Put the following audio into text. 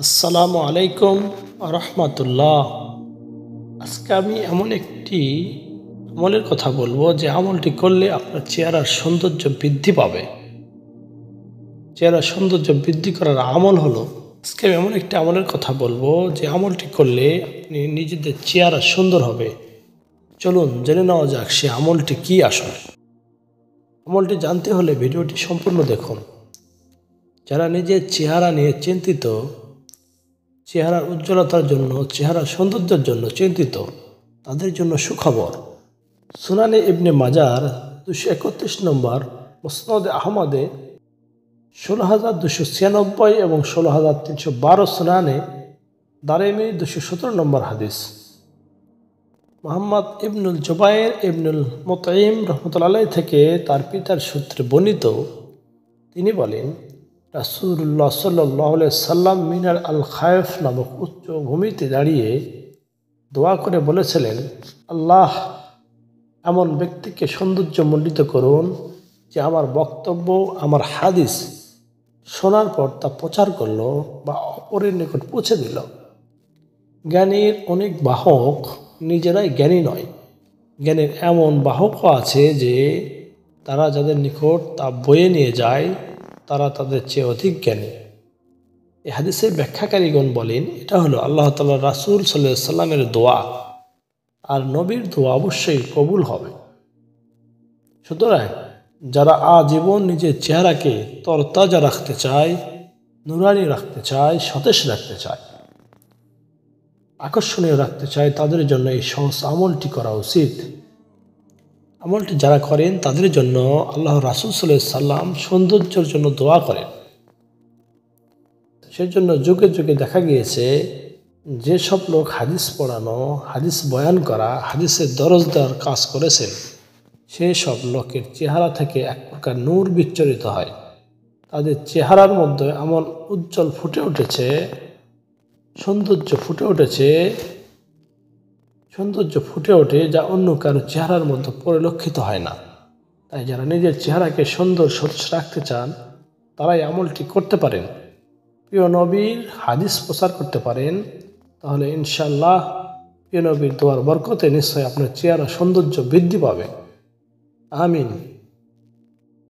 আসসালামু আলাইকুম রহমতুল্লাহ। আজকে আমি এমন একটি আমলের কথা বলবো যে আমলটি করলে আপনার চেহারার সৌন্দর্য বৃদ্ধি পাবে। চেহারার সৌন্দর্য বৃদ্ধি করার আমল হলো, আজকে আমি এমন একটি আমলের কথা বলবো যে আমলটি করলে আপনি নিজেদের চেহারা সুন্দর হবে। চলুন জেনে নেওয়া যাক সে আমলটি কি আসলে। আমলটি জানতে হলে ভিডিওটি সম্পূর্ণ দেখুন। যারা নিজের চেহারা নিয়ে চিন্তিত, চেহারার উজ্জ্বলতার জন্য, চেহারার সৌন্দর্যের জন্য চিন্তিত, তাদের জন্য সুখবর। সুনানে ইবনে মাজার 231 নম্বর, মুসনাদে আহমদে 16,296 এবং 16,312, সুনানে দারেমি 217 নম্বর হাদিস। মোহাম্মদ ইবনুল জুবাইর ইবনুল মুতঈম রহমতুল্লাহ থেকে তার পিতার সূত্রে বর্ণিত, তিনি বলেন, রাসূলুল্লাহ সাল্লাল্লাহু আলাইহি সাল্লাম মিনার আল খায়ফ নামক উচ্চ ভূমিতে দাঁড়িয়ে দোয়া করে বলেছিলেন, আল্লাহ এমন ব্যক্তিকে সৌন্দর্যমণ্ডিত করুন যে আমার বক্তব্য, আমার হাদিস শোনার পর তা প্রচার করল বা অপরের নিকট পৌঁছে দিল। জ্ঞানীর অনেক বাহক নিজেরাই জ্ঞানী নয়, জ্ঞানের এমন বাহকও আছে যে তারা যাদের নিকট তা বয়ে নিয়ে যায় তারা তাদের চেয়ে অধিক জ্ঞানী। এই হাদিসের ব্যাখ্যাকারীগণ বলেন, এটা হলো আল্লাহ তাআলা রাসূল সাল্লাল্লাহু আলাইহি সাল্লামের দোয়া, আর নবীর দোয়া অবশ্যই কবুল হবে। সুতরাং যারা আজীবন নিজের চেহারাকে তরতাজা রাখতে চায়, নুরানি রাখতে চায়, সতেজ রাখতে চায়, আকর্ষণীয় রাখতে চায়, তাদের জন্য এই সহজ আমলটি করা উচিত। আমলটি যারা করেন তাদের জন্য আল্লাহ রাসূল সাল্লাল্লাহু আলাইহি সাল্লাম সৌন্দর্যের জন্য দোয়া করেন। সেজন্য যুগে যুগে দেখা গিয়েছে যেসব লোক হাদিস পড়ানো, হাদিস বয়ান করা, হাদিসের দরজ দেওয়ার কাজ করেছেন, সেসব লোকের চেহারা থেকে এক প্রকার নূর বিচ্ছরিত হয়। তাদের চেহারার মধ্যে এমন উজ্জ্বল ফুটে উঠেছে, সৌন্দর্য ফুটে ওঠে যা অন্য কারো চেহারার মধ্যে পরিলক্ষিত হয় না। তাই যারা নিজের চেহারাকে সুন্দর সতেজ রাখতে চান তারাই আমলটি করতে পারেন, প্রিয় নবীর হাদিস প্রচার করতে পারেন। তাহলে ইনশাআল্লাহ প্রিয় নবীর দোয়ার বরকতে নিশ্চয়ই আপনার চেহারা সৌন্দর্য বৃদ্ধি পাবে। আমিন।